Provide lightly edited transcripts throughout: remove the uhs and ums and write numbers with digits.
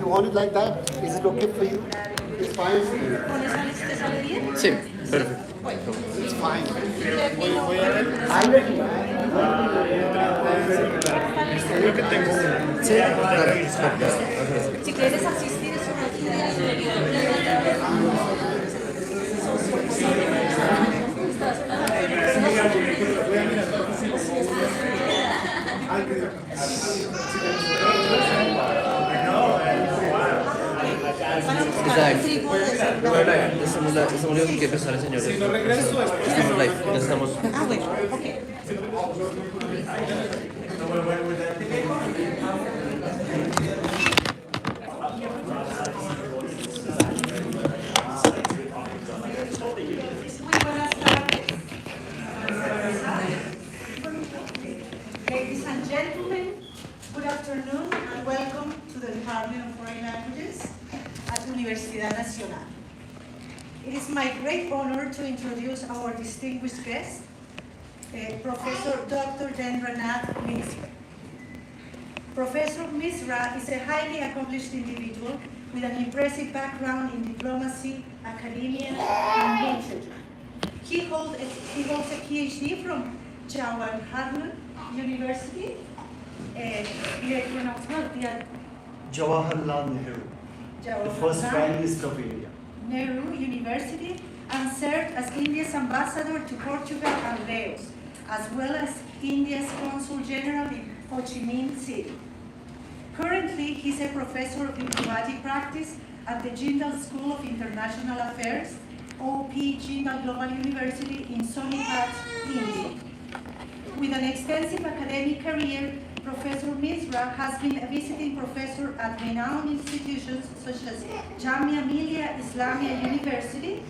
you want it like that, is it okay for you? It's fine. Sí, perfecto. It's fine. Creo que tengo. Sí, dale. Si quieres asistir, eso Estamos live que empezar, señores. Si no regreso, estamos live. Estamos. Ah, bueno, ok. Ladies and gentlemen, good afternoon and welcome to the Department of Foreign Languages at Universidad Nacional. It is my great honor to introduce our distinguished guest, Professor Dr. Jitendra Nath Misra. Professor Misra is a highly accomplished individual with an impressive background in diplomacy, academia, and literature. He holds a Ph.D. from Jawaharlal University, Jawaharlal Nehru, the first Prime Minister of India. Nehru University, and served as India's ambassador to Portugal and Laos, as well as India's consul general in Ho Chi Minh City. Currently, he is a professor of diplomatic practice at the Jindal School of International Affairs, OP Jindal Global University in Sonipat, India. With an extensive academic career, Professor Misra has been a visiting professor at renowned institutions such as Jamia Millia Islamia University,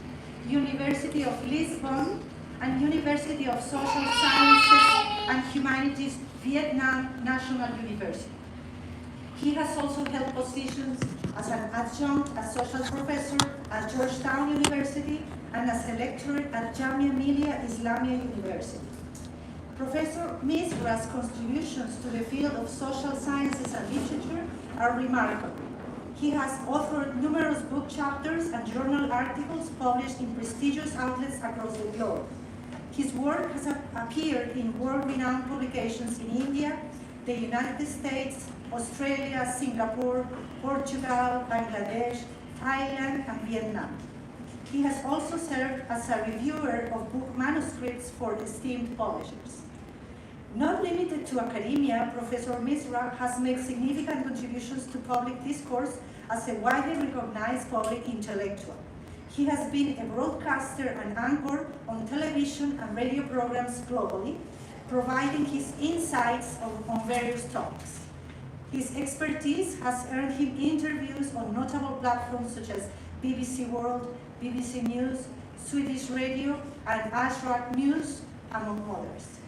University of Lisbon, and University of Social Sciences and Humanities-Vietnam National University. He has also held positions as an adjunct associate professor at Georgetown University and as a lecturer at Jamia Millia Islamia University. Professor Misra's contributions to the field of social sciences and literature are remarkable. He has authored numerous book chapters and journal articles published in prestigious outlets across the globe. His work has appeared in world-renowned publications in India, the United States, Australia, Singapore, Portugal, Bangladesh, Thailand, and Vietnam. He has also served as a reviewer of book manuscripts for esteemed publishers. Not limited to academia, Professor Misra has made significant contributions to public discourse as a widely recognized public intellectual. He has been a broadcaster and anchor on television and radio programs globally, providing his insights on various topics. His expertise has earned him interviews on notable platforms such as BBC World, BBC News, Swedish Radio, and Ashraf News, among others.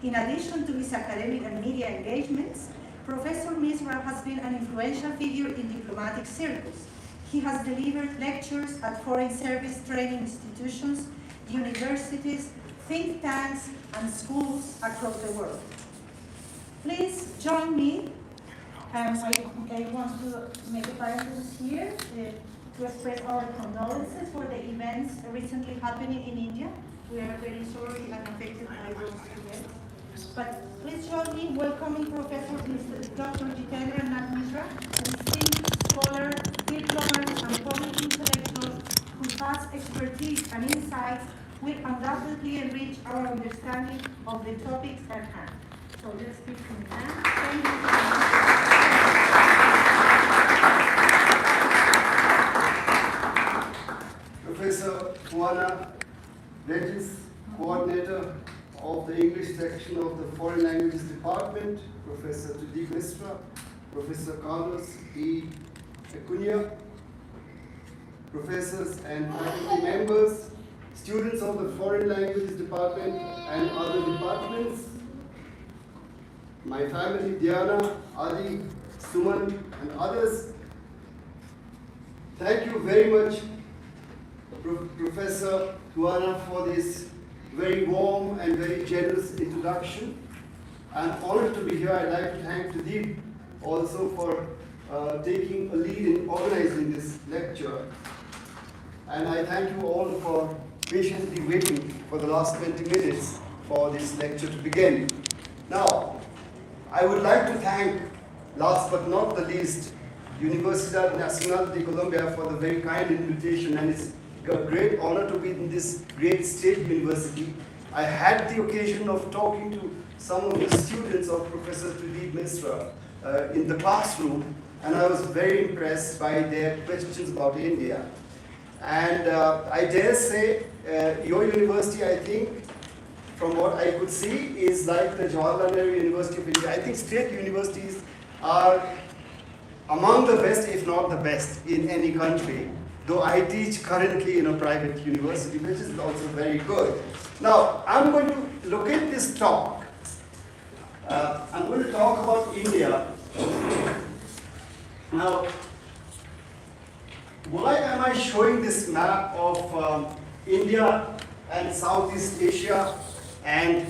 In addition to his academic and media engagements, Professor Misra has been an influential figure in diplomatic circles. He has delivered lectures at foreign service training institutions, universities, think tanks, and schools across the world. Please join me. I want to make a parenthesis here to express our condolences for the events recently happening in India. We are very sorry and affected by those events. But please join me in welcoming Professor Dr. Jitendra Nath Misra, a distinguished scholar, diplomat, and public intellectual whose vast expertise and insights will undoubtedly enrich our understanding of the topics at hand. So let's give him a hand. Thank you very much. Professor Juana Regis, coordinator of the English section of the Foreign Languages Department, Professor Jitendra Misra, Professor Carlos E. Acuna, professors and faculty members, students of the Foreign Languages Department and other departments, my family, Diana, Adi, Suman, and others. Thank you very much, Professor Juana, for this very warm and very generous introduction. I'm honored to be here. I'd like to thank Pradeep also for taking a lead in organizing this lecture. And I thank you all for patiently waiting for the last 20 minutes for this lecture to begin. Now, I would like to thank, last but not the least, Universidad Nacional de Colombia for the very kind invitation, and it's a great honor to be in this great state university. I had the occasion of talking to some of the students of Professor Misra in the classroom, and I was very impressed by their questions about India. And I dare say your university, I think, from what I could see, is like the Jawaharlal Nehru University of India. I think state universities are among the best, if not the best, in any country, though I teach currently in a private university, which is also very good. Now, I'm going to locate this talk. I'm going to talk about India. Now, why am I showing this map of India and Southeast Asia and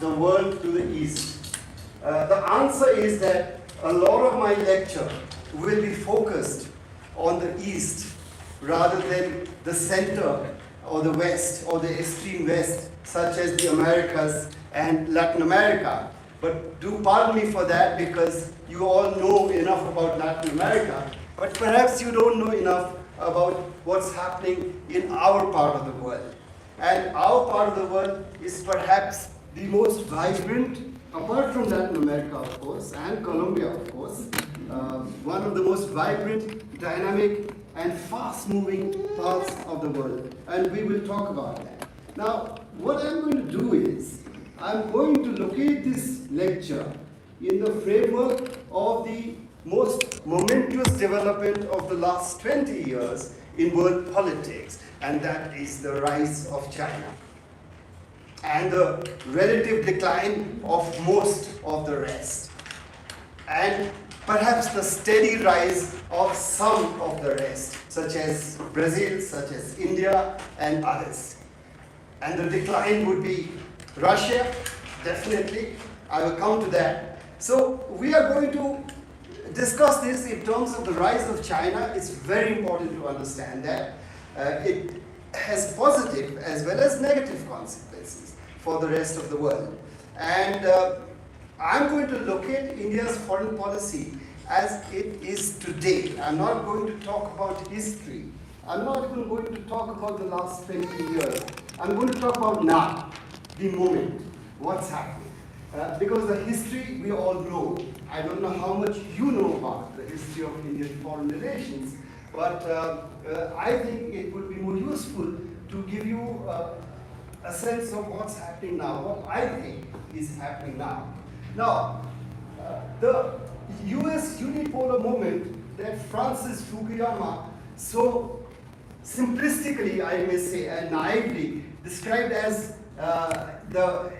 the world to the east? The answer is that a lot of my lecture will be focused on the east rather than the center or the west or the extreme west, such as the Americas and Latin America. But do pardon me for that, because you all know enough about Latin America, but perhaps you don't know enough about what's happening in our part of the world. And our part of the world is perhaps the most vibrant, apart from Latin America, of course, and Colombia, of course, one of the most vibrant, dynamic, and fast-moving parts of the world. And we will talk about that. Now, what I'm going to do is, I'm going to locate this lecture in the framework of the most momentous development of the last 20 years in world politics, and that is the rise of China and the relative decline of most of the rest, and perhaps the steady rise of some of the rest, such as Brazil, such as India, and others. And the decline would be Russia, definitely. I will come to that. So we are going to discuss this in terms of the rise of China. It's very important to understand that. It has positive as well as negative consequences for the rest of the world. And I'm going to locate India's foreign policy as it is today. I'm not going to talk about history. I'm not even going to talk about the last 20 years. I'm going to talk about now, the moment, what's happening. Because the history we all know. I don't know how much you know about the history of Indian foreign relations, but I think it would be more useful to give you a sense of what's happening now, what I think is happening now. Now, the US unipolar moment that Francis Fukuyama so simplistically, I may say, and naively described as the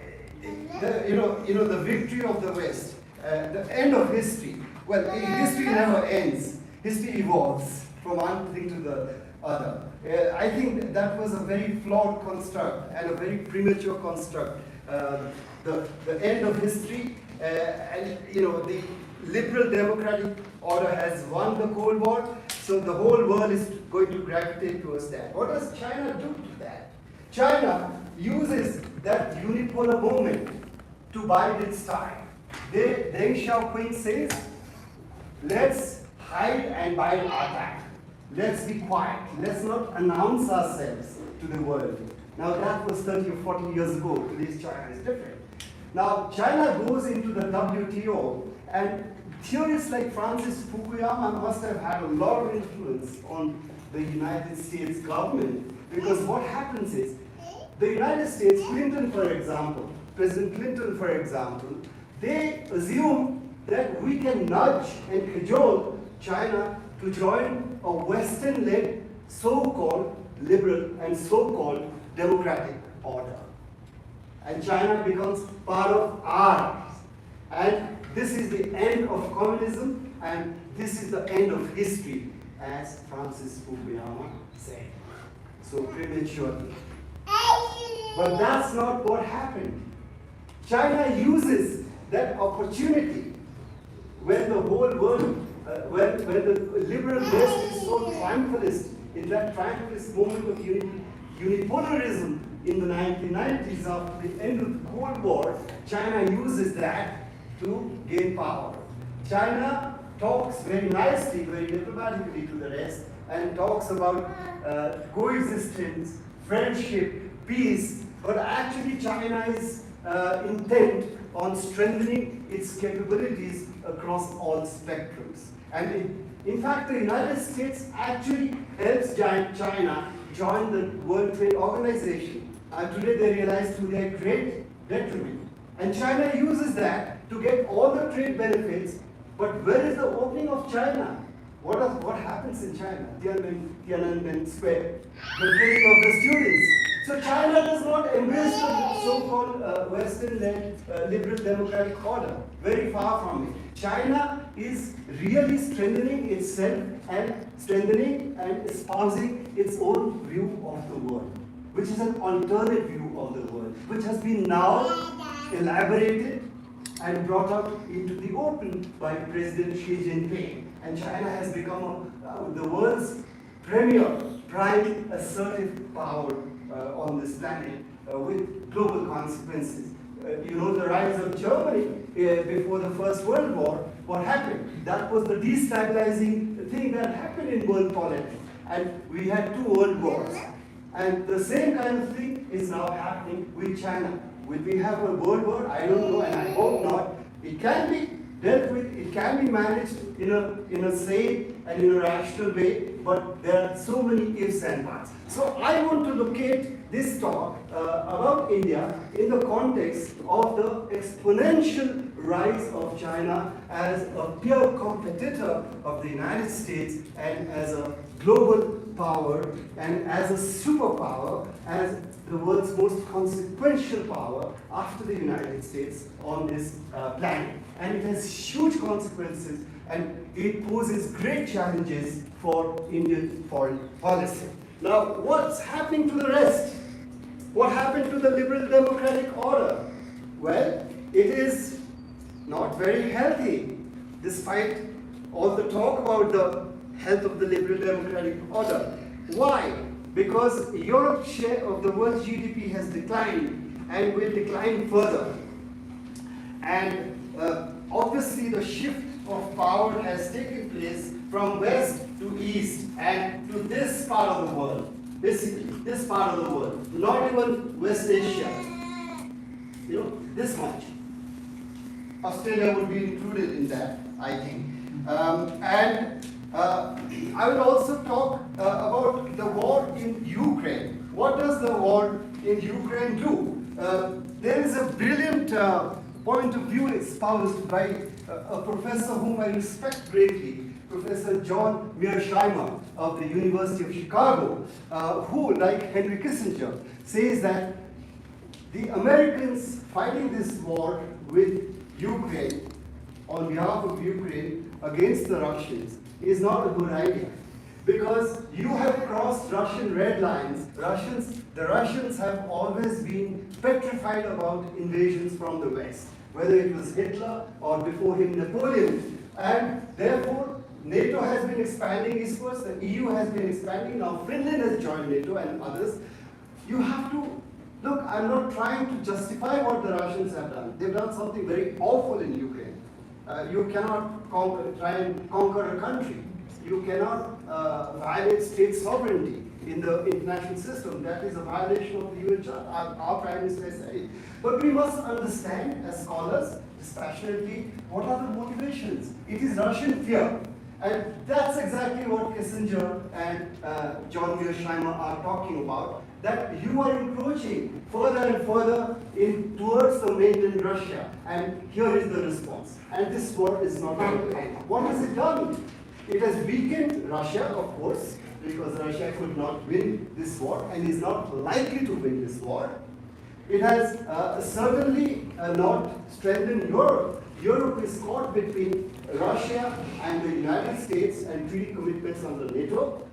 victory of the West, the end of history. Well, history never ends. History evolves from one thing to the other. I think that was a very flawed construct and a very premature construct. The end of history, and the liberal democratic order has won the Cold War, so the whole world is going to gravitate towards that. What does China do to that? China uses that unipolar moment to bide its time. Deng Xiaoping says, let's hide and bide our time. Let's be quiet. Let's not announce ourselves to the world. Now that was 30 or 40 years ago. Today's China is different. Now China goes into the WTO, and theorists like Francis Fukuyama must have had a lot of influence on the United States government, because what happens is, the United States, Clinton for example, President Clinton for example, they assume that we can nudge and cajole China to join a Western-led so-called liberal and so-called democratic order. And China becomes part of ours. And this is the end of communism, and this is the end of history, as Francis Fukuyama said so prematurely. But that's not what happened. China uses that opportunity when the whole world when the liberal West is so triumphalist, in that triumphalist moment of unipolarism in the 1990s after the end of the Cold War, China uses that to gain power. China talks very nicely, very diplomatically to the rest, and talks about coexistence, friendship, peace, but actually China is intent on strengthening its capabilities across all spectrums. And in fact, the United States actually helps China join the World Trade Organization. And today they realize to their great detriment. And China uses that to get all the trade benefits. But where is the opening of China? What happens in China? Tiananmen Square, the killing of the students. So China does not embrace the so-called Western-led liberal democratic order. Very far from it. China is really strengthening itself and strengthening and espousing its own view of the world, which is an alternate view of the world, which has been now elaborated and brought out into the open by President Xi Jinping. And China has become the world's premier, prime, assertive power on this planet with global consequences. You know the rise of Germany before the First World War, what happened? That was the destabilizing thing that happened in world politics. And we had 2 world wars. And the same kind of thing is now happening with China. Will we have a world war? I don't know, and I hope not. It can be dealt with, it can be managed in a sane and in a rational way, but there are so many ifs and buts. So I want to locate this talk about India in the context of the exponential rise of China as a peer competitor of the United States and as a global power and as a superpower, as the world's most consequential power after the United States on this planet. And it has huge consequences and it poses great challenges for Indian foreign policy. Now, what's happening to the rest? What happened to the liberal democratic order? Well, it is not very healthy, despite all the talk about the health of the liberal democratic order. Why? Because Europe's share of the world's GDP has declined and will decline further. And obviously the shift of power has taken place from west to east and to this part of the world. Basically, this part of the world, not even West Asia. You know, this much. Australia would be included in that, I think. I will also talk about the war in Ukraine. What does the war in Ukraine do? There is a brilliant point of view espoused by a professor whom I respect greatly, Professor Jamia Millia of the University of Chicago, who, like Henry Kissinger, says that the Americans fighting this war with Ukraine, on behalf of Ukraine, against the Russians, is not a good idea. Because you have crossed Russian red lines. The Russians have always been petrified about invasions from the West, whether it was Hitler or before him Napoleon. And therefore, NATO has been expanding eastwards, the EU has been expanding, now Finland has joined NATO and others. You have to, look, I'm not trying to justify what the Russians have done. They've done something very awful in Ukraine. You cannot try and conquer a country. You cannot violate state sovereignty in the international system. That is a violation of the UN Charter. Our Prime Minister said it. But we must understand, as scholars, dispassionately, what are the motivations? It is Russian fear. And that's exactly what Kissinger and Jamia Millia are talking about, that you are encroaching further and further towards the mainland Russia. And here is the response. And this war is not going to end. What has it done? It has weakened Russia, of course, because Russia could not win this war and is not likely to win this war. It has certainly not strengthened Europe. Europe is caught between Russia and the United States and treaty commitments under NATO.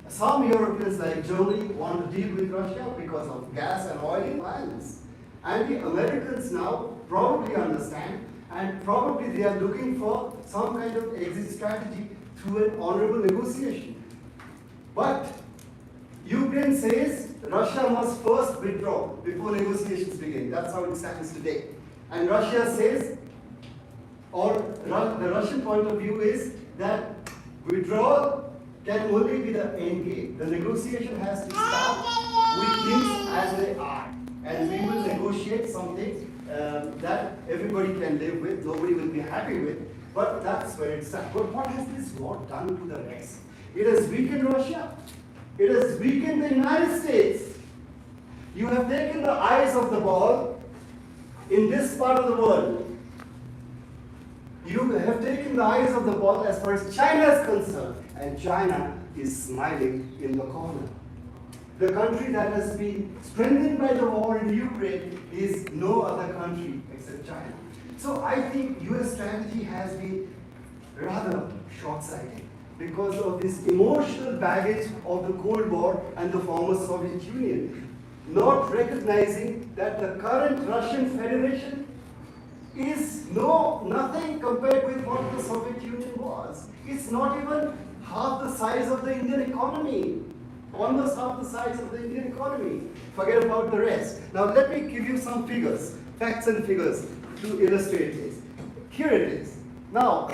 Some Europeans, like Germany, want to deal with Russia because of gas and oil violence. And the Americans now probably understand, and probably they are looking for some kind of exit strategy through an honorable negotiation. But Ukraine says Russia must first withdraw before negotiations begin. That's how it stands today. And Russia says, or the Russian point of view is that withdrawal can only be the end game. The negotiation has to start with things as they are. And we will negotiate something that everybody can live with, nobody will be happy with, but that's where it's at. But what has this war done to the rest? It has weakened Russia. It has weakened the United States. You have taken the eyes of the ball in this part of the world. You have taken the eyes of the ball as far as China is concerned, and China is smiling in the corner. The country that has been strengthened by the war in Ukraine is no other country except China. So I think US strategy has been rather short-sighted because of this emotional baggage of the Cold War and the former Soviet Union, not recognizing that the current Russian Federation is nothing compared with what the Soviet Union was. It's not even half the size of the Indian economy. Almost half the size of the Indian economy. Forget about the rest. Now let me give you some figures, facts and figures to illustrate this. Here it is. Now,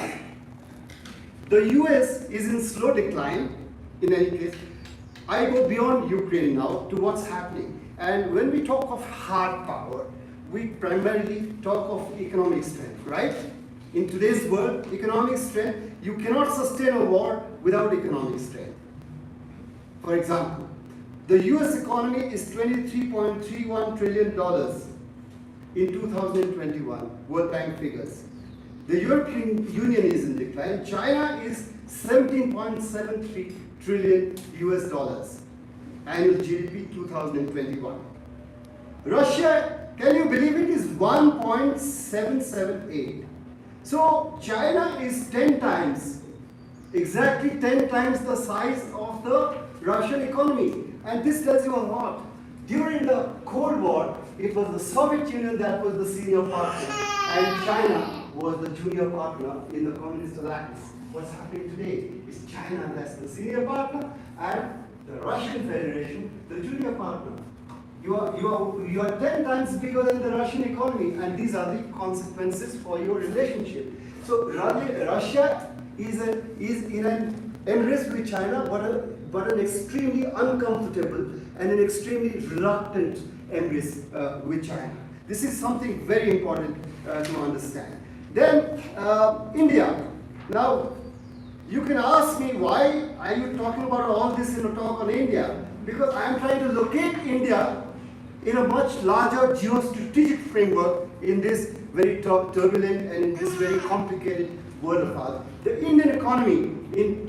the US is in slow decline, in any case. I go beyond Ukraine now to what's happening. And when we talk of hard power, we primarily talk of economic strength, right? In today's world, economic strength, you cannot sustain a war without economic strength. For example, the US economy is $23.31 trillion in 2021, World Bank figures. The European Union is in decline. China is 17.73 trillion US dollars, annual GDP 2021. Russia, can you believe it, is 1.778. So China is 10 times, exactly 10 times the size of the Russian economy. And this tells you a lot. During the Cold War, it was the Soviet Union that was the senior partner, and China was the junior partner in the Communist alliance. What's happening today is China that's the senior partner, and the Russian Federation, the junior partner. You are 10 times bigger than the Russian economy, and these are the consequences for your relationship. So Russia is in an embrace with China, but an extremely uncomfortable and an extremely reluctant embrace with China. This is something very important to understand. Then India. Now, you can ask me, why are you talking about all this in a talk on India? Because I am trying to locate India in a much larger geostrategic framework in this very turbulent and in this very complicated world of ours. The Indian economy in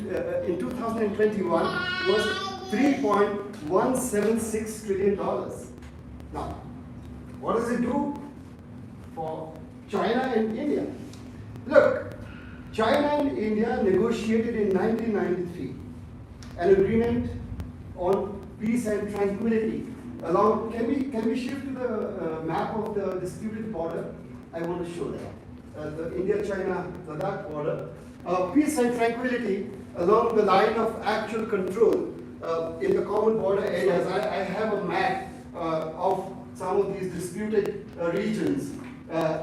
2021 was $3.176 trillion. Now, what does it do for China and India? Look, China and India negotiated in 1993 an agreement on peace and tranquility. Can we shift to the map of the disputed border? I want to show that. The India-China Ladakh border. Peace and tranquility along the line of actual control in the common border areas. I have a map of some of these disputed regions.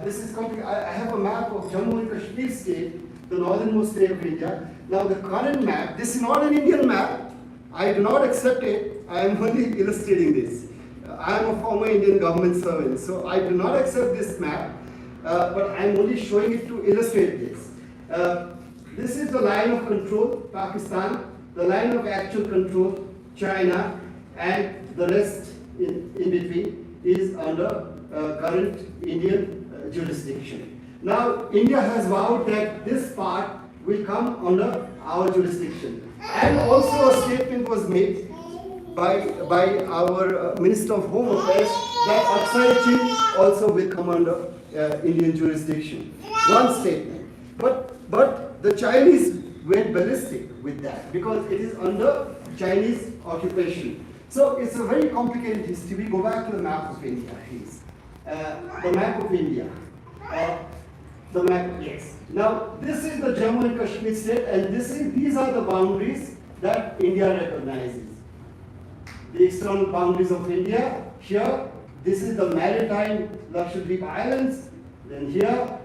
This is I have a map of Jammu and Kashmir state, the northernmost state of India. Now the current map, this is not an Indian map. I do not accept it. I am only illustrating this. I am a former Indian government servant, so I do not accept this map, but I am only showing it to illustrate this. This is the line of control, Pakistan, the line of actual control, China, and the rest in between is under current Indian jurisdiction. Now, India has vowed that this part will come under our jurisdiction. And also a statement was made by our Minister of Home Affairs that Aksai Chin also will come under Indian jurisdiction. One statement. But the Chinese went ballistic with that because it is under Chinese occupation. So it's a very complicated history. We go back to the map of India, please. The map of India. The map, yes. Now, this is the Jammu and Kashmir state, and these are the boundaries that India recognizes. The external boundaries of India. Here, this is the maritime Lakshadweep Islands. Then here,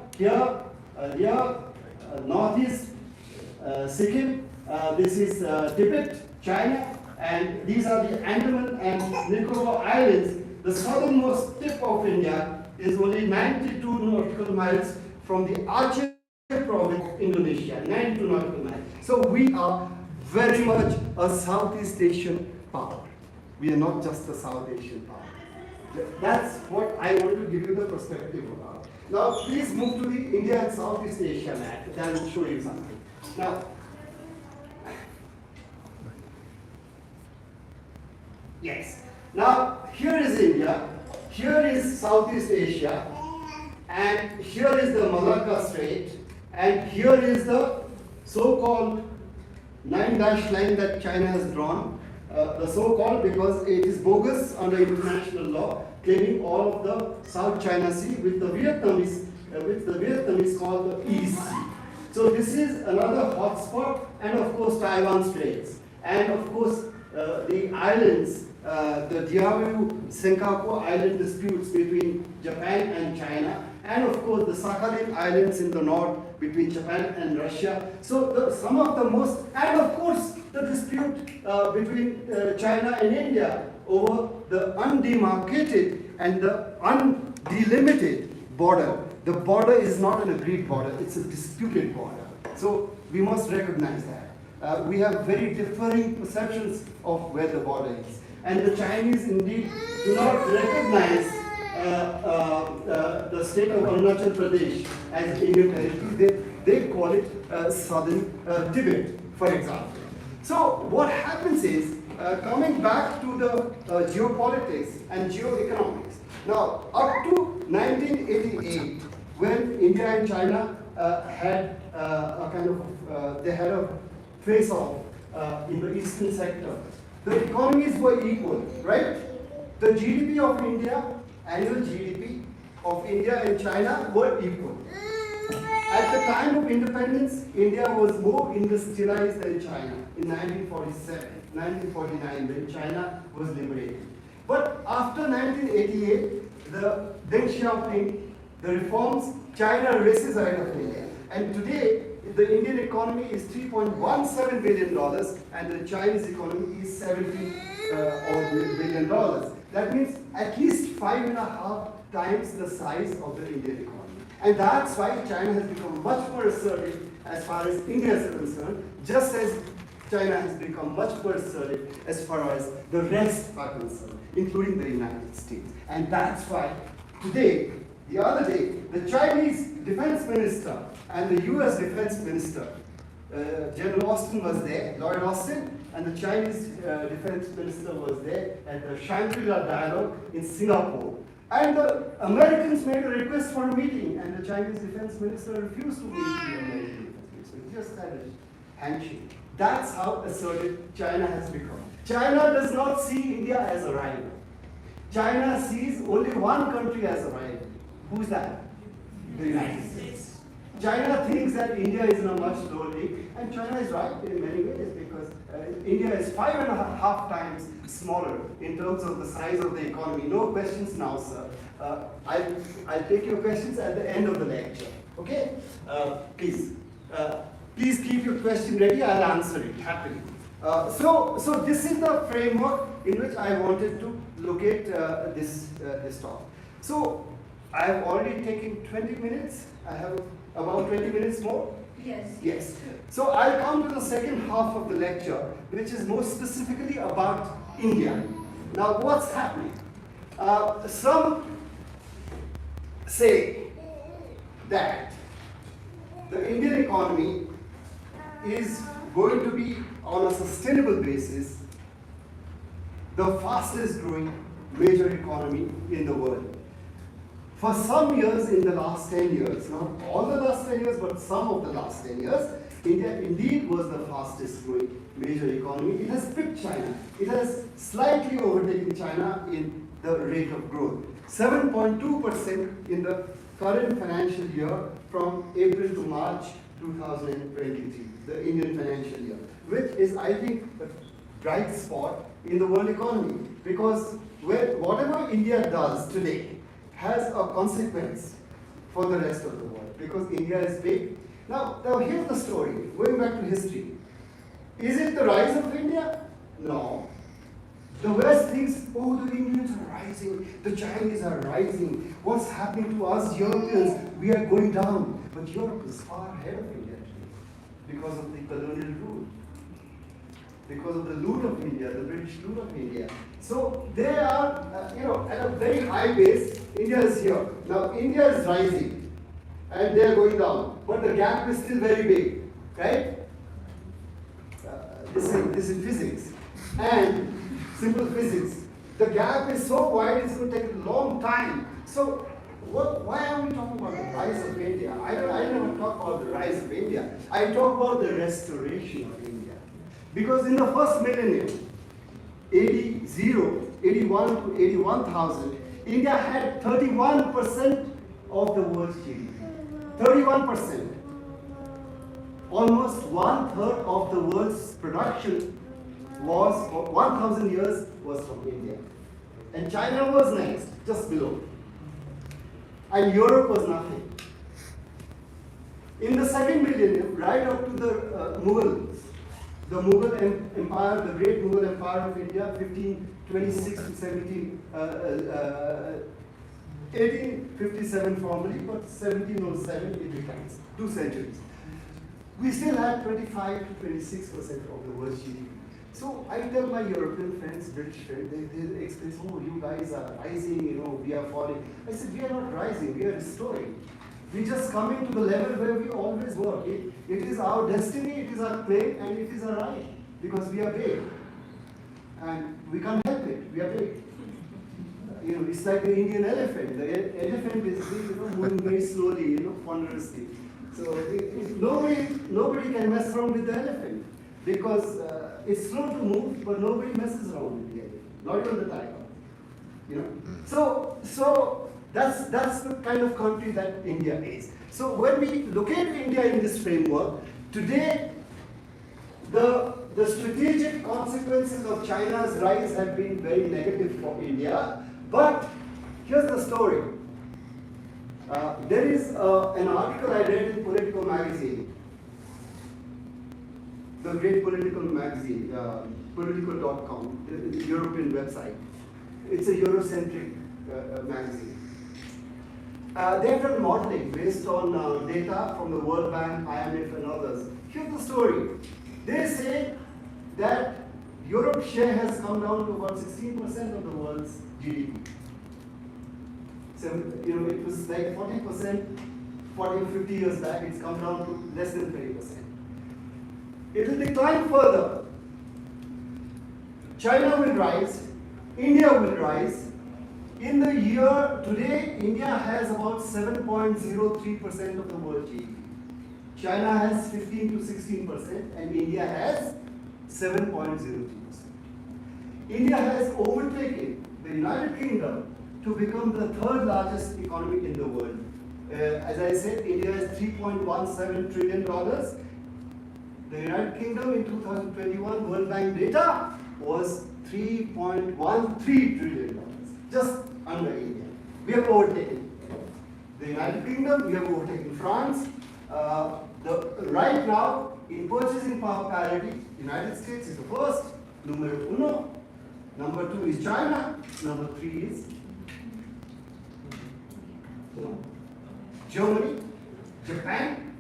northeast Sikkim. This is Tibet, China, and these are the Andaman and Nicobar Islands. The southernmost tip of India is only 92 nautical miles from the Aceh province of Indonesia, 92 nautical miles. So we are very much a Southeast Asian power. We are not just a South Asian power. That's what I want to give you the perspective about. Now, please move to the India and Southeast Asia map. That will show you something. Now, yes. Now, here is India, here is Southeast Asia, and here is the Malacca Strait, and here is the so-called 9-dash line that China has drawn. The so-called because it is bogus under international law, claiming all of the South China Sea, which the Vietnamese call the East Sea. So this is another hotspot, and of course Taiwan Straits, and of course the islands, the Diaoyu-Senkaku Island disputes between Japan and China, and of course the Sakhalin Islands in the north between Japan and Russia. So some of the most, and of course the dispute between China and India over the undemarcated and the undelimited border. The border is not an agreed border, it's a disputed border. So we must recognize that. We have very differing perceptions of where the border is. And the Chinese indeed do not recognize the state of Arunachal Pradesh as Indian territory. They call it southern Tibet, for example. So what happens is, coming back to the geopolitics and geoeconomics. Now, up to 1988, when India and China had a kind of, they had a face-off in the eastern sector, the economies were equal, right? The GDP of India, annual GDP of India and China were equal. At the time of independence, India was more industrialized than China in 1949, when China was liberated. But after 1988, the Deng Xiaoping, the reforms, China races ahead of India. And today, the Indian economy is $3.17 billion, and the Chinese economy is $70 billion. That means at least 5.5 times the size of the Indian economy. And that's why China has become much more assertive as far as India is concerned, just as China has become much more assertive as far as the rest are concerned, including the United States. And that's why today, the other day, the Chinese defense minister and the US defense minister, General Austin was there, Lloyd Austin, and the Chinese defense minister was there at the Shangri-La Dialogue in Singapore. And the Americans made a request for a meeting, and the Chinese defense minister refused to meet the American defense minister. He just had a handshake. That's how assertive China has become. China does not see India as a rival. China sees only one country as a rival. Who's that? The United States. China thinks that India is in a much lower league, and China is right in many ways, because India is 5.5 times smaller in terms of the size of the economy. No questions now, sir. I'll take your questions at the end of the lecture. Okay? Please. Please keep your question ready. I'll answer it happily. So this is the framework in which I wanted to locate this talk. So I have already taken 20 minutes. I have about 20 minutes more. Yes. Yes. So I'll come to the second half of the lecture, which is more specifically about India. Now, what's happening? Some say that the Indian economy is going to be, on a sustainable basis, the fastest growing major economy in the world. For some years in the last 10 years, not all the last 10 years, but some of the last 10 years, India indeed was the fastest growing major economy. It has pipped China. It has slightly overtaken China in the rate of growth. 7.2% in the current financial year from April to March 2023, the Indian financial year, which is, I think, a bright spot in the world economy, because whatever India does today has a consequence for the rest of the world, because India is big. Now here's the story, going back to history. Is it the rise of India? No. The West thinks, oh, the Indians are rising, the Chinese are rising. What's happening to us Europeans? We are going down. But Europe is far ahead of India today because of the colonial rule, because of the loot of India, the British loot of India. So they are, at a very high base. India is here. Now India is rising, and they are going down. But the gap is still very big, right? This is physics. And simple physics. The gap is so wide, it's going to take a long time. So, why are we talking about the rise of India? I never talk about the rise of India. I talk about the restoration of India. Because in the first millennium, AD 81 to 81,000, India had 31% of the world's GDP. 31%. Almost 1/3 of the world's production was, for 1,000 years, was from India. And China was next, just below. And Europe was nothing. In the second millennium, right up to the Mughals, the Mughal Empire, the great Mughal Empire of India, 1526 to 1857 formally, but 1707 it becomes, 2 centuries. We still had 25 to 26% of the world's GDP. So I tell my European friends, British friends, they express, oh, you guys are rising, we are falling. I said, we are not rising, we are restoring. We just coming to the level where we always were. It is our destiny, it is our claim, and it is our right, because we are big. And we can't help it, we are big. It's like the Indian elephant. The elephant is moving very slowly, ponderously. So nobody can mess around with the elephant, because it's slow to move, but nobody messes around with the elephant, not even the tiger. So that's the kind of country that India is. So when we look at India in this framework, today the strategic consequences of China's rise have been very negative for India. But here's the story. There is an article I read in Political magazine, the great political magazine, political.com, the European website. It's a Eurocentric magazine. They have done modeling based on data from the World Bank, IMF, and others. Here's the story. They say that Europe's share has come down to about 16% of the world's GDP. So, it was like 40%, 40 or 50 years back, it's come down to less than 20%. It will decline further. China will rise, India will rise. In the year today, India has about 7.03% of the world GDP. China has 15 to 16%, and India has 7.03%. India has overtaken the United Kingdom to become the 3rd largest economy in the world. As I said, India has $3.17 trillion. The United Kingdom in 2021 World Bank data was $3.13 trillion, just under India. We have overtaken the United Kingdom, we have overtaken France. Right now, in purchasing power parity, United States is the first, numero uno. Number 2 is China. Number 3 is Germany, Japan,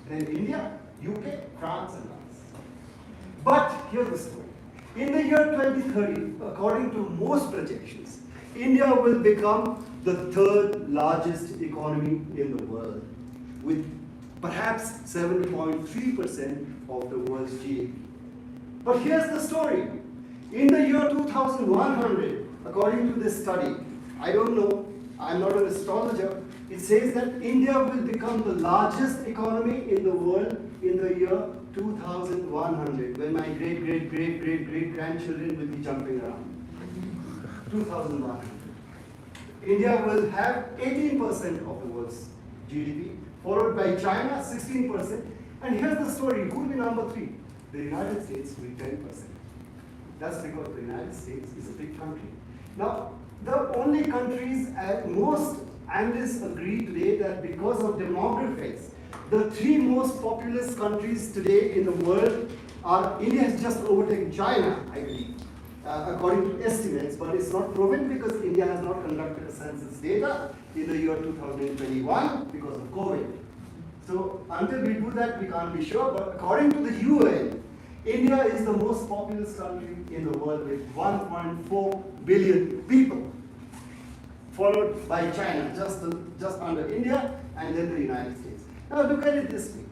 then India, UK, France, and us. But here's the story. In the year 2030, according to most projections, India will become the 3rd largest economy in the world, with perhaps 7.3% of the world's GDP. But here's the story. In the year 2100, according to this study, I don't know, I'm not an astrologer, it says that India will become the largest economy in the world in the year 2100, when my great-great-great-great-great grandchildren will be jumping around. 2100. India will have 18% of the world's GDP, followed by China, 16%. And here's the story, who will be number 3? The United States will be 10%. That's because the United States is a big country. Now, the only countries, most analysts agree today that because of demographics, the 3 most populous countries today in the world are, India has just overtaken China, I believe, according to estimates, but it's not proven because India has not conducted a census data in the year 2021 because of COVID. So until we do that, we can't be sure, but according to the UN, India is the most populous country in the world with 1.4 billion people, followed by China, just under India, and then the United States. Now look at it this way.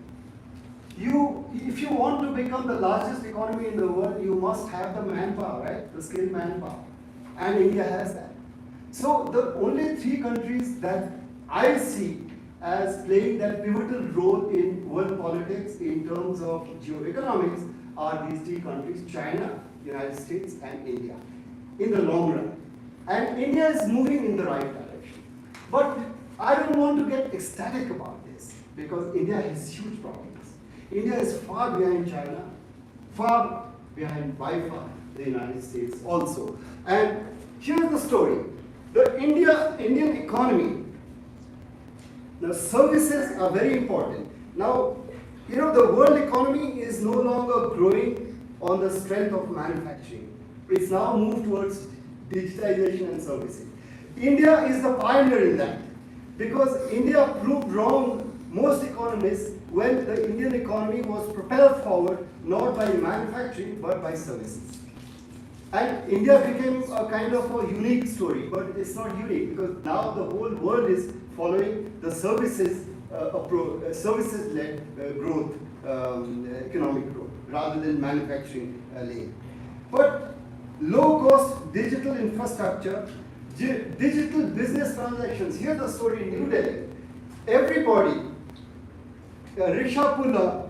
If you want to become the largest economy in the world, you must have the manpower, right? The skilled manpower. And India has that. So the only 3 countries that I see as playing that pivotal role in world politics in terms of geoeconomics are these 3 countries, China, United States, and India, in the long run. And India is moving in the right direction. But I don't want to get ecstatic about this, because India has huge problems. India is far behind China, far behind by far the United States also. And here's the story. The Indian economy, the services are very important. Now, the world economy is no longer growing on the strength of manufacturing. It's now moved towards digitization and services. India is the pioneer in that, because India proved wrong most economists when the Indian economy was propelled forward not by manufacturing but by services. And India became a kind of a unique story, but it's not unique because now the whole world is following the services services-led growth, economic growth, rather than manufacturing lane. But low-cost digital infrastructure, digital business transactions. Here's the story in New Delhi. Everybody, a rickshaw puller,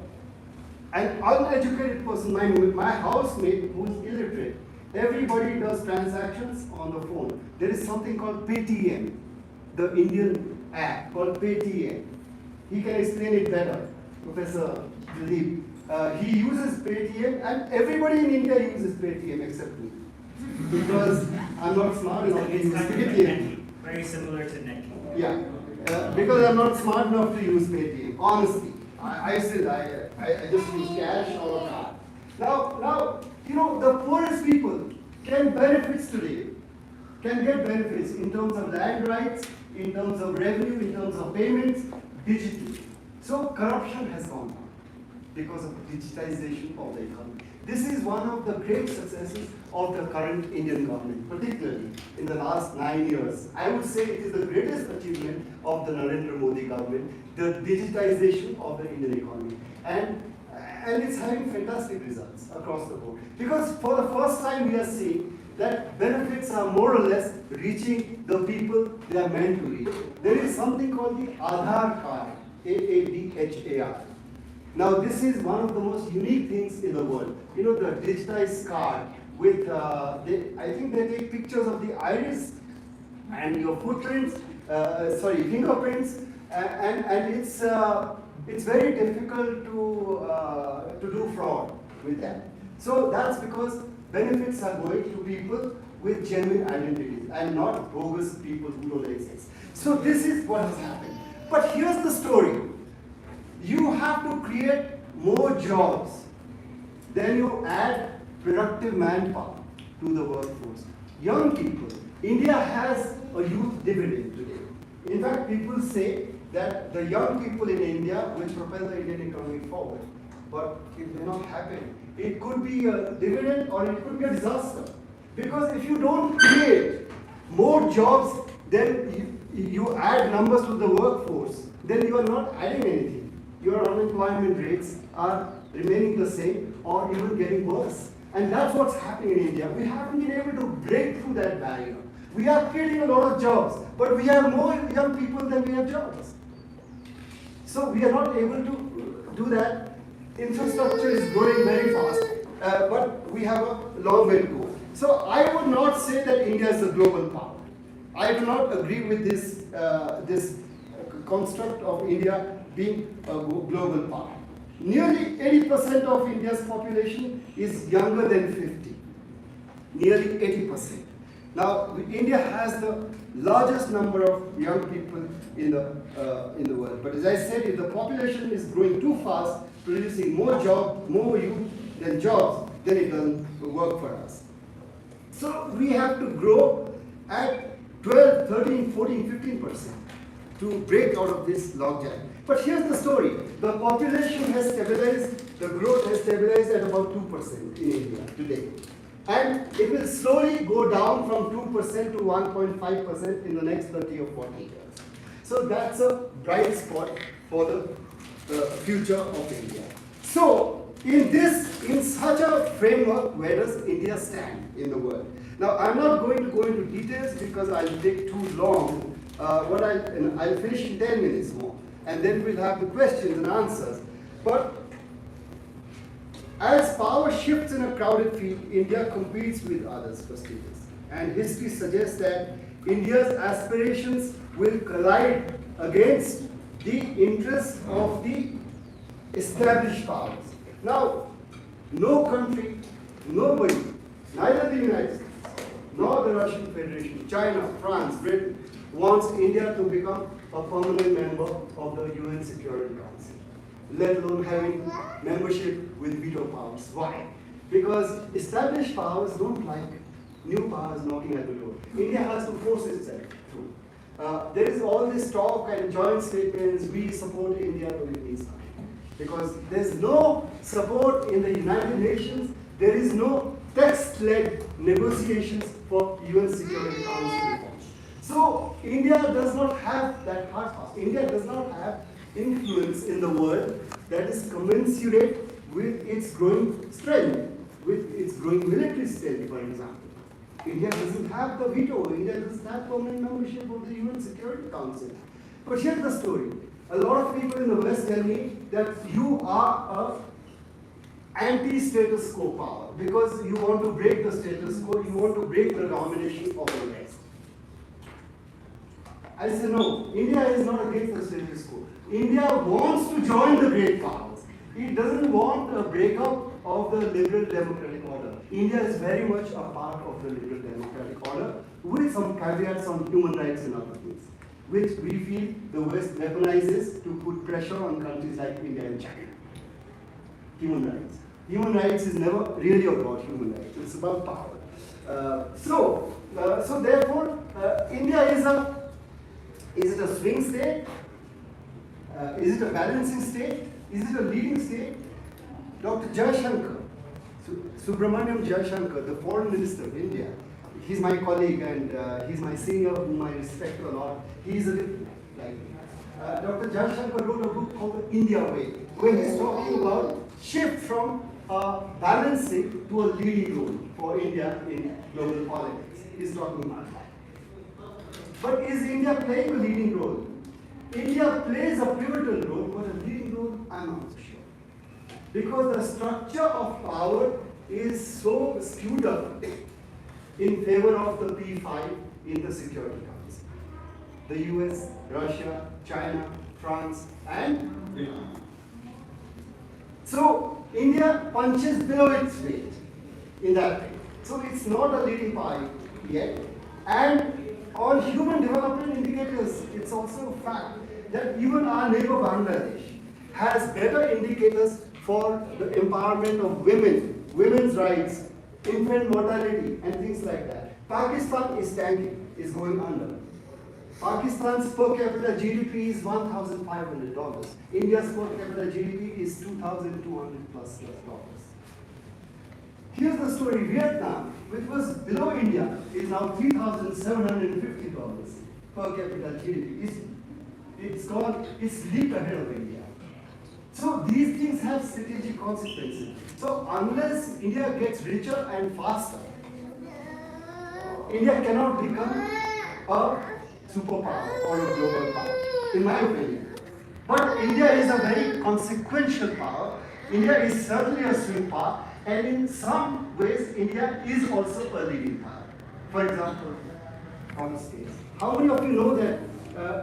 an uneducated person, my housemate who is illiterate, everybody does transactions on the phone. There is something called Paytm, the Indian app called Paytm. He can explain it better, Professor Dilip. He uses Paytm, and everybody in India uses Paytm except me, because I'm not smart enough to use Paytm. Very similar to Nick. Yeah, because I'm not smart enough to use Paytm. Honestly, I just use cash or a card. Now, the poorest people can get benefits in terms of land rights, in terms of revenue, in terms of payments, digitally. So corruption has gone down because of digitization of the economy. This is one of the great successes of the current Indian government, particularly in the last 9 years. I would say it is the greatest achievement of the Narendra Modi government, the digitization of the Indian economy. And it's having fantastic results across the board. Because for the first time we are seeing that benefits are more or less reaching the people they are meant to reach. There is something called the Aadhaar card, AADHAR. Now this is one of the most unique things in the world. The digitized card with, I think they take pictures of the iris and your footprints, fingerprints, and it's very difficult to do fraud with that. So that's because benefits are going to people with genuine identities and not bogus people who don't exist. So this is what has happened. But here's the story. You have to create more jobs. Then you add productive manpower to the workforce. Young people. India has a youth dividend today. In fact, people say that the young people in India will propel the Indian economy forward. But it may not happen. It could be a dividend or it could be a disaster. Because if you don't create more jobs, then you add numbers to the workforce, then you are not adding anything. Your unemployment rates are remaining the same or even getting worse. And that's what's happening in India. We haven't been able to break through that barrier. We are creating a lot of jobs, but we have more young people than we have jobs. So we are not able to do that. Infrastructure is growing very fast, but we have a long way to go. So I would not say that India is a global power. I do not agree with this construct of India being a global power. Nearly 80% of India's population is younger than 50. Nearly 80%. Now, India has the largest number of young people in the world. But as I said, if the population is growing too fast, producing more youth than jobs, then it doesn't work for us. So we have to grow at 12, 13, 14, 15% to break out of this logjam. But here's the story. The population has stabilized, the growth has stabilized at about 2% in India today. And it will slowly go down from 2% to 1.5% in the next 30 or 40 years. So that's a bright spot for the future of India. So in such a framework, where does India stand in the world? Now, I'm not going to go into details because I'll take too long. I'll finish in 10 minutes more, and then we'll have the questions and answers. But as power shifts in a crowded field, India competes with others for status. And history suggests that India's aspirations will collide against the interests of the established powers. Now, no country, nobody, neither the United States, nor the Russian Federation, China, France, Britain, wants India to become a permanent member of the UN Security Council, let alone having membership with veto powers. Why? Because established powers don't like new powers knocking at the door. India has to force itself through. There is all this talk and joint statements, we support India to release something. Because there's no support in the United Nations, there is no text-led negotiations for UN Security Council reform. So India does not have that hard pass. India does not have influence in the world that is commensurate with its growing strength, with its growing military strength, for example. India doesn't have the veto. India doesn't have permanent membership of the UN Security Council. But here's the story. A lot of people in the West tell me that you are an anti-status quo power because you want to break the status quo, you want to break the domination of the West. I say no, India is not against the status quo. India wants to join the great powers. It doesn't want a breakup of the liberal democratic order. India is very much a part of the liberal democratic order with some caveats on human rights and other things, which we feel the West weaponizes to put pressure on countries like India and China. Human rights. Human rights is never really about human rights. It's about power. So therefore, India is it a swing state? Is it a balancing state? Is it a leading state? Dr. Jaishankar, Subramaniam Jaishankar, the foreign minister of India, he's my colleague and he's my senior whom I respect a lot. He's a little like me. Dr. Jaishankar wrote a book called The India Way, where he's talking about shift from balancing to a leading role for India in global politics. He's talking about that. But is India playing a leading role? India plays a pivotal role, but a leading role, I'm not so sure. Because the structure of power is so skewed up in favor of the P5 in the Security Council. The US, Russia, China, France, and Britain. So India punches below its weight in that way. So it's not a leading power yet. And on human development indicators, it's also a fact that even our neighbor Bangladesh has better indicators for the empowerment of women, women's rights, infant mortality, and things like that. Pakistan is tanking, is going under. Pakistan's per capita GDP is $1,500. India's per capita GDP is $2,200 plus dollars. Here's the story. Vietnam, which was below India, is now $3,750 per capita GDP. It's leaped ahead of India. So these things have strategic consequences. So unless India gets richer and faster, India cannot become a superpower or a global power, in my opinion. But India is a very consequential power. India is certainly a swing power, and in some ways, India is also a leading power. For example, on the space. How many of you know that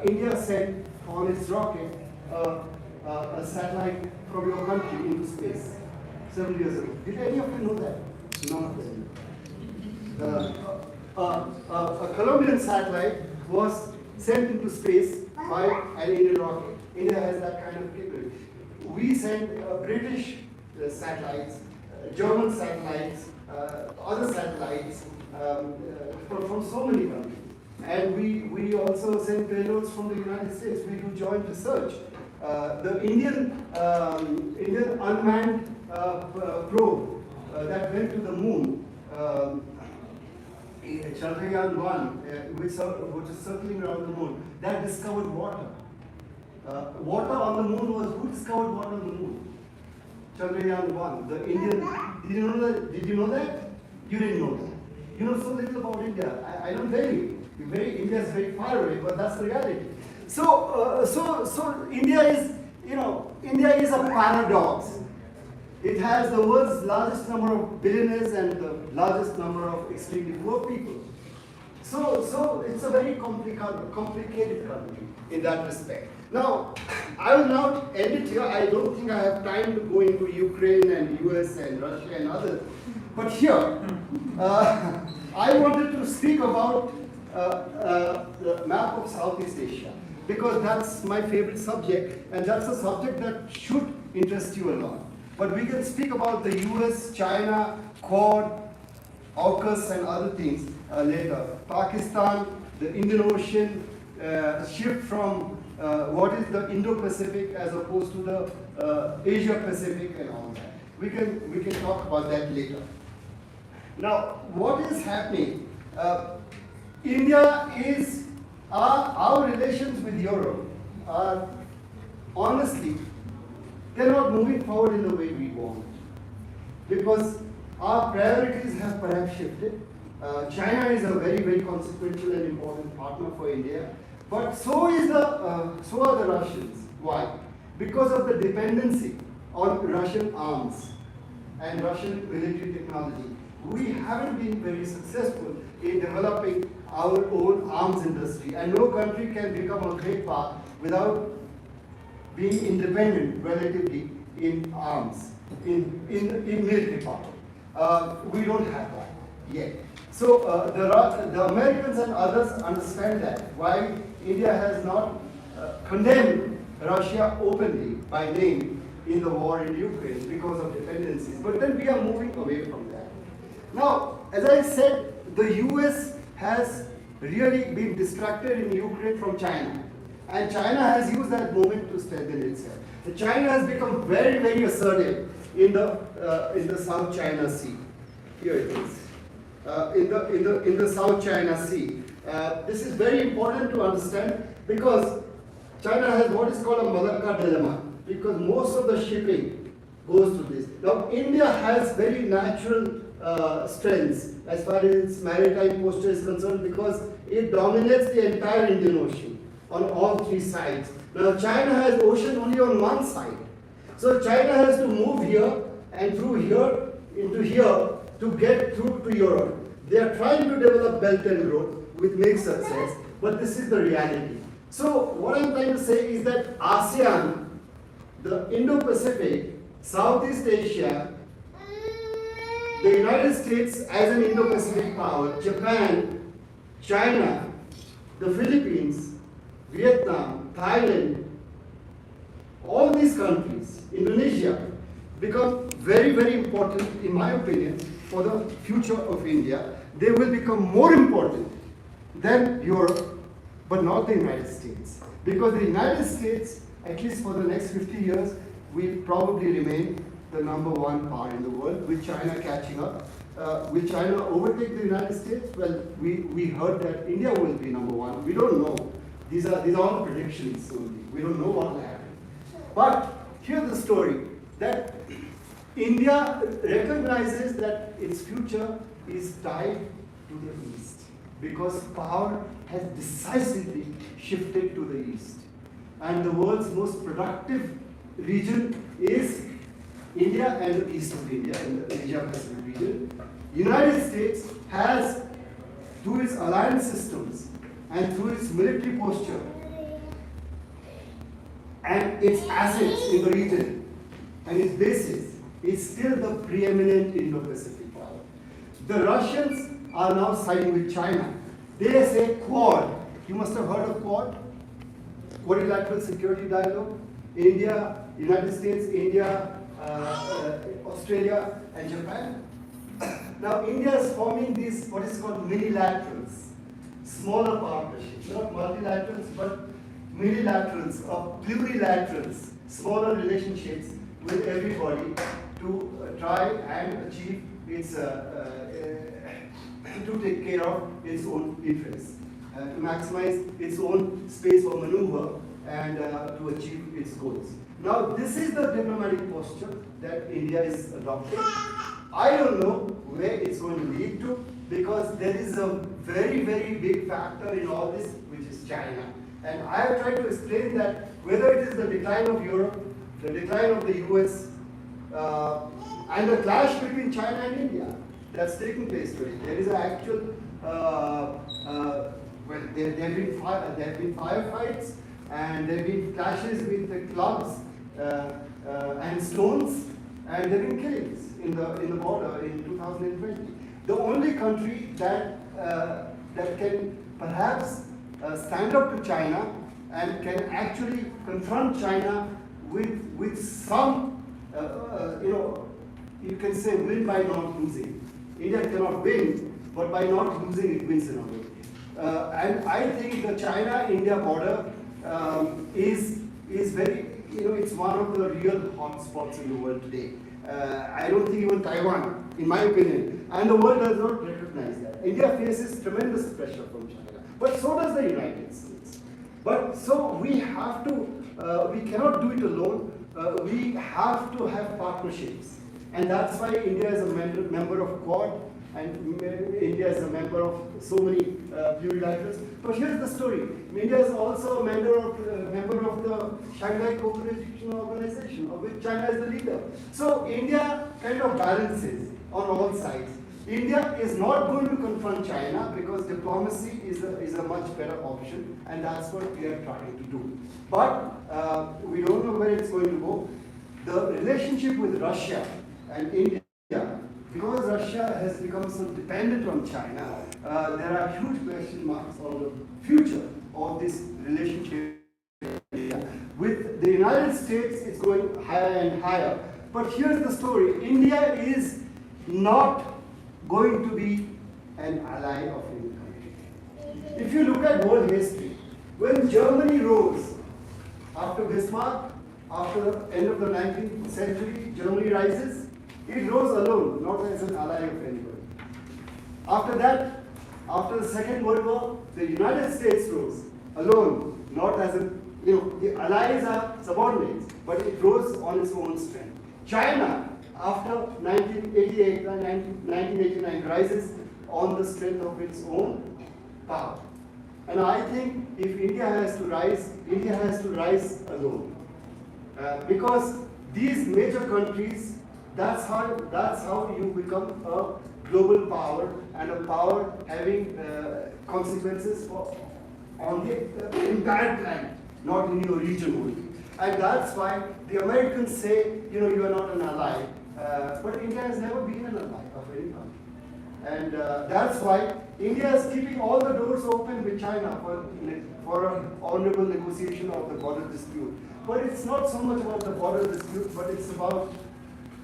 India sent on its rocket a satellite from your country into space several years ago? Did any of you know that? None of them. A Colombian satellite was sent into space by an Indian rocket. India has that kind of capability. We sent British satellites, German satellites, other satellites from so many countries. And we also send payloads from the United States. We do joint research. The Indian unmanned probe that went to the moon, Chandrayaan-1, which is circling around the moon, that discovered water. Water on the moon was, who discovered water on the moon? Chandrayaan-1, the Indian, did you know that? Did you know that? You didn't know that. You know so little about India. I don't tell you. India is very far away, but that's the reality. So India is, India is a paradox. It has the world's largest number of billionaires and the largest number of extremely poor people. So it's a very complicated country in that respect. Now, I will now end it here. I don't think I have time to go into Ukraine and US and Russia and others. But here, I wanted to speak about the map of Southeast Asia, because that's my favorite subject, and that's a subject that should interest you a lot. But we can speak about the US, China, Quad, AUKUS and other things later. Pakistan, the Indian Ocean, shift from what is the Indo-Pacific as opposed to the Asia-Pacific and all that. We can talk about that later. Now, what is happening? India is, our relations with Europe are, honestly, they're not moving forward in the way we want. Because our priorities have perhaps shifted. China is a very, very consequential and important partner for India. But so are the Russians. Why? Because of the dependency on Russian arms and Russian military technology. We haven't been very successful in developing our own arms industry, and no country can become a great power without being independent relatively in arms, in military power. We don't have that yet. So the Americans and others understand that, why India has not condemned Russia openly by name in the war in Ukraine because of dependencies. But then we are moving away from that. Now, as I said, the US has really been distracted in Ukraine from China. And China has used that moment to strengthen itself. So China has become very, very assertive in the South China Sea. Here it is. In the South China Sea. This is very important to understand because China has what is called a Malacca dilemma, because most of the shipping goes to this. Now, India has very natural strengths as far as its maritime posture is concerned, because it dominates the entire Indian Ocean on all three sides. Now, China has ocean only on one side. So China has to move here and through here into here to get through to Europe. They are trying to develop Belt and Road with mixed success, but this is the reality. So what I'm trying to say is that ASEAN, the Indo-Pacific, Southeast Asia, the United States as an Indo-Pacific power, Japan, China, the Philippines, Vietnam, Thailand, all these countries, Indonesia, become very, very important, in my opinion, for the future of India. They will become more important than Europe, but not the United States. Because the United States, at least for the next 50 years, will probably remain the #1 power in the world, with China catching up. Will China overtake the United States? Well, we heard that India will be #1. We don't know. These are all predictions only. We don't know what will happen. But here's the story, that India recognizes that its future is tied to the East, because power has decisively shifted to the East. And the world's most productive region is India and the east of India, in the Asia-Pacific region. United States has, through its alliance systems and through its military posture and its assets in the region and its bases, is still the preeminent Indo-Pacific power. The Russians are now siding with China. They say Quad. You must have heard of Quad. Quadrilateral Security Dialogue. India, United States, India, Australia, and Japan. Now India is forming these what is called minilaterals, smaller partnerships, not multilaterals, but minilaterals or plurilaterals, smaller relationships with everybody to try and achieve its, to take care of its own interests, to maximize its own space for maneuver and to achieve its goals. Now, this is the diplomatic posture that India is adopting. I don't know where it's going to lead to, because there is a very, very big factor in all this, which is China. And I have tried to explain that whether it is the decline of Europe, the decline of the US, and the clash between China and India that's taking place today. There is an actual, well, there have been firefights, and there have been clashes with the clubs and stones, and there have been killings in the border in 2020. The only country that that can perhaps stand up to China and can actually confront China with some, you can say win by not losing. India cannot win, but by not losing it wins in a way. And I think the China-India border is very, it's one of the real hotspots in the world today. I don't think even Taiwan, in my opinion, and the world does not recognize that. India faces tremendous pressure from China, but so does the United States. But so we have to, we cannot do it alone. We have to have partnerships, and that's why India is a member of Quad, and India is a member of so many plurilaterals. But here's the story: India is also a member of the Shanghai Cooperation Organization, of which China is the leader. So India kind of balances on all sides. India is not going to confront China because diplomacy is a much better option, and that's what we are trying to do. But we don't know where it's going to go. The relationship with Russia and India, because Russia has become so dependent on China, there are huge question marks on the future of this relationship. With the United States, it's going higher and higher. But here's the story: India is not going to be an ally of any country. If you look at world history, when Germany rose after Bismarck, after the end of the 19th century, Germany rises. It rose alone, not as an ally of anybody. After that, after the Second World War, the United States rose alone, not as a, the allies are subordinates, but it rose on its own strength. China, after 1988 and 1989, rises on the strength of its own power. And I think if India has to rise alone. Because these major countries, that's how you become a global power, and a power having consequences on the entire planet, not in your region only. And that's why the Americans say, you are not an ally. But India has never been an ally of any country. And that's why India is keeping all the doors open with China for an honorable negotiation of the border dispute. But it's not so much about the border dispute, but it's about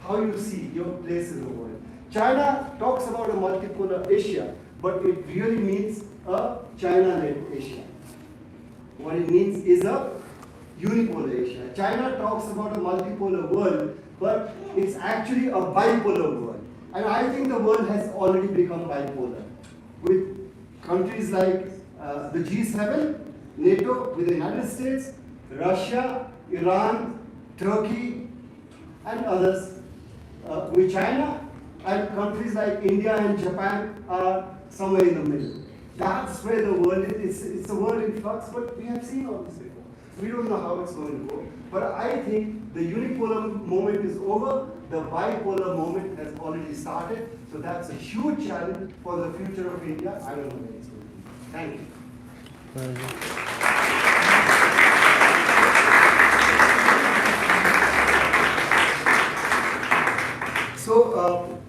how you see your place in the world. China talks about a multipolar Asia, but it really means a China-led Asia. What it means is a unipolar Asia. China talks about a multipolar world, but it's actually a bipolar world. And I think the world has already become bipolar, with countries like the G7, NATO, with the United States, Russia, Iran, Turkey, and others, with China, and countries like India and Japan are somewhere in the middle. That's where the world is. It's a world in flux, but we have seen all this before. We don't know how it's going to go. But I think the unipolar moment is over. The bipolar moment has already started. So that's a huge challenge for the future of India. I don't know where it's going to be. Thank you. So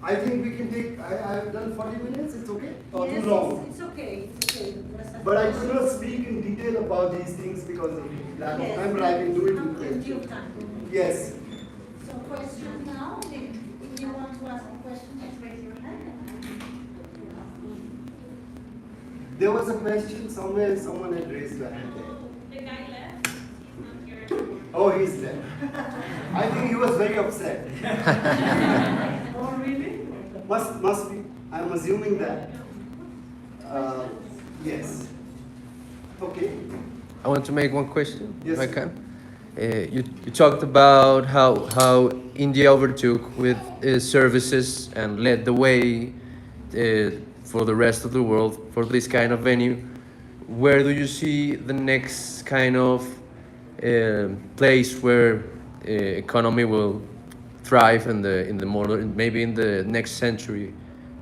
I think we can take, I've done 40 minutes, it's okay? Or Yes, too long? it's okay. It's okay. But I could not speak in detail about these things because of the lack of Yes. time, but I can do it in Until question. time. Yes. So question now, if you want to ask a question, just raise your hand. There was a question somewhere, someone had raised a hand there. The guy left. He's not here anymore. Oh, he's there. I think he was very upset. Oh, really? Must be. I'm assuming that. Yes. Okay. I want to make one question, Yes. if I can. You talked about how India overtook with services and led the way for the rest of the world for this kind of venue. Where do you see the next kind of place where economy will thrive in the modern, maybe in the next century,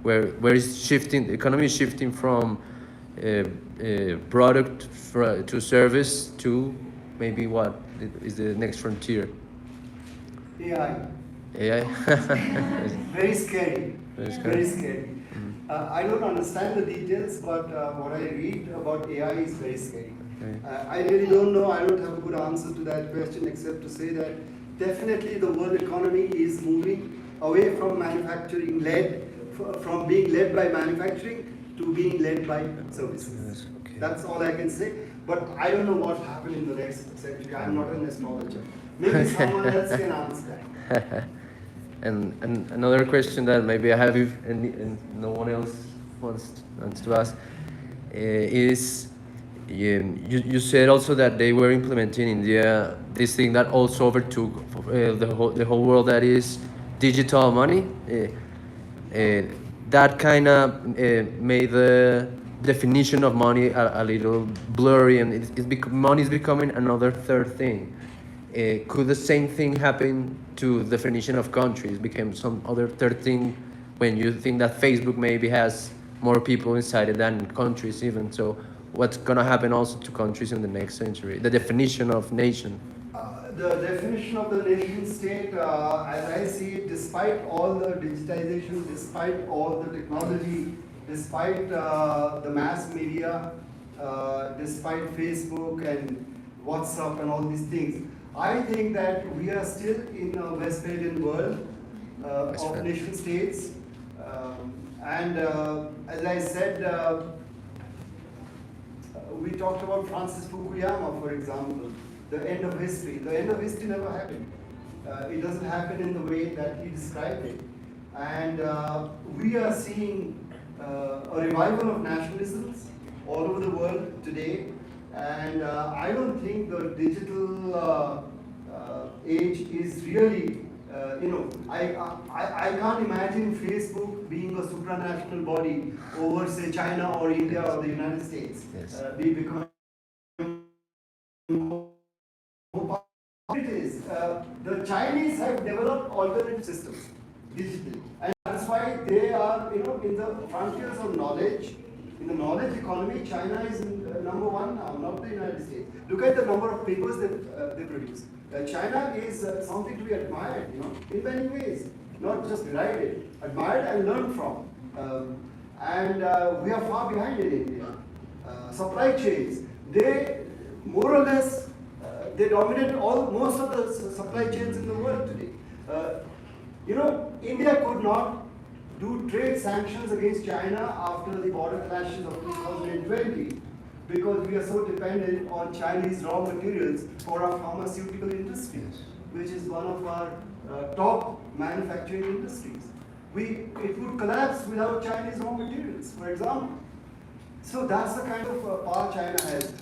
where is shifting, the economy is shifting from product to service to maybe what is the next frontier? AI. AI? Very scary. Very scary. Very scary. I don't understand the details, but what I read about AI is very scary. Okay. I really don't know. I don't have a good answer to that question except to say that definitely the world economy is moving away from manufacturing from being led by manufacturing to being led by services. Yes, okay. That's all I can say. But I don't know what happened in the next century. I'm not an astrologer. Maybe someone else can answer that. And another question that maybe I have if and no one else wants to ask is you said also that they were implementing in India this thing that also overtook the whole world, that is digital money. That kind of made the definition of money a little blurry, and money is becoming another third thing. Could the same thing happen to the definition of countries, became some other third thing when you think that Facebook maybe has more people inside it than countries even? So what's going to happen also to countries in the next century, the definition of nation? The definition of the nation state, as I see it, despite all the digitization, despite all the technology, despite the mass media, despite Facebook and WhatsApp and all these things, I think that we are still in a Westphalian world of nation states. As I said, we talked about Francis Fukuyama, for example, the end of history. The end of history never happened. It doesn't happen in the way that he described it. And we are seeing a revival of nationalisms all over the world today. And I don't think the digital age is really, I can't imagine Facebook being a supranational body over, say, China or India or the United States. Yes. We become it is. The Chinese have developed alternate systems digitally, and that's why they are, in the frontiers of knowledge. In the knowledge economy, China is number one now, not the United States. Look at the number of papers that they produce. China is something to be admired, in many ways, not just derided, admired and learned from. We are far behind in India. Supply chains, they more or less they dominate most of the supply chains in the world today. India could not do trade sanctions against China after the border clashes of 2020 because we are so dependent on Chinese raw materials for our pharmaceutical industry, which is one of our top manufacturing industries. It would collapse without Chinese raw materials, for example. So that's the kind of power China has.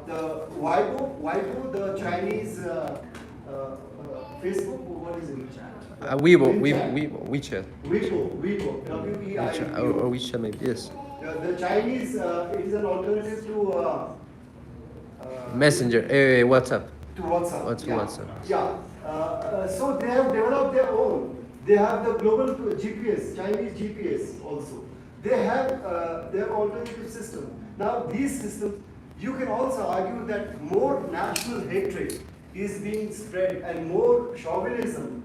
The Weibo, the Chinese Facebook, what is it? Weibo, WeChat. Weibo, WeChat, or WeChat maybe, yes. The Chinese, it is an alternative to Messenger, WhatsApp. To WhatsApp. WhatsApp. Yeah. So they have developed their own. They have the global GPS, Chinese GPS also. They have their alternative system. Now these systems, you can also argue that more national hatred is being spread and more chauvinism,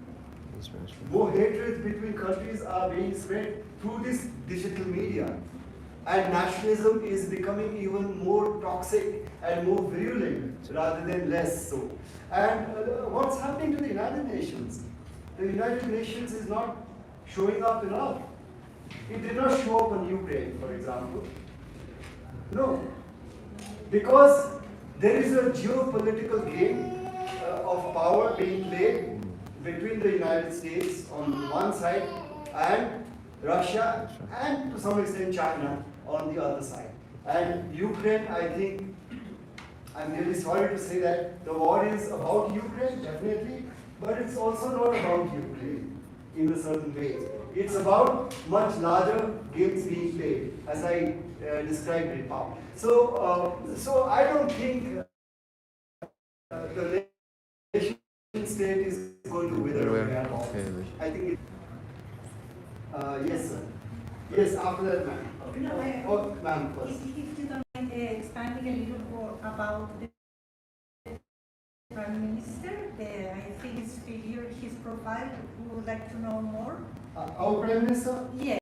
more hatred between countries are being spread through this digital media. And nationalism is becoming even more toxic and more virulent rather than less so. And what's happening to the United Nations? The United Nations is not showing up enough. It did not show up on Ukraine, for example. No, because there is a geopolitical game of power being played between the United States on one side and Russia and to some extent China on the other side. And Ukraine, I think, I'm really sorry to say that the war is about Ukraine, definitely, but it's also not about Ukraine in a certain way. It's about much larger games being played, as I described it now. So I don't think the nation state is going to wither away at all. I think yes, sir. Yes, after that, ma'am. No, Oh, ma'am, first. If you don't mind expanding a little more about the Prime Minister, I think his figure, his profile, we would like to know more. Our Prime Minister? Yes.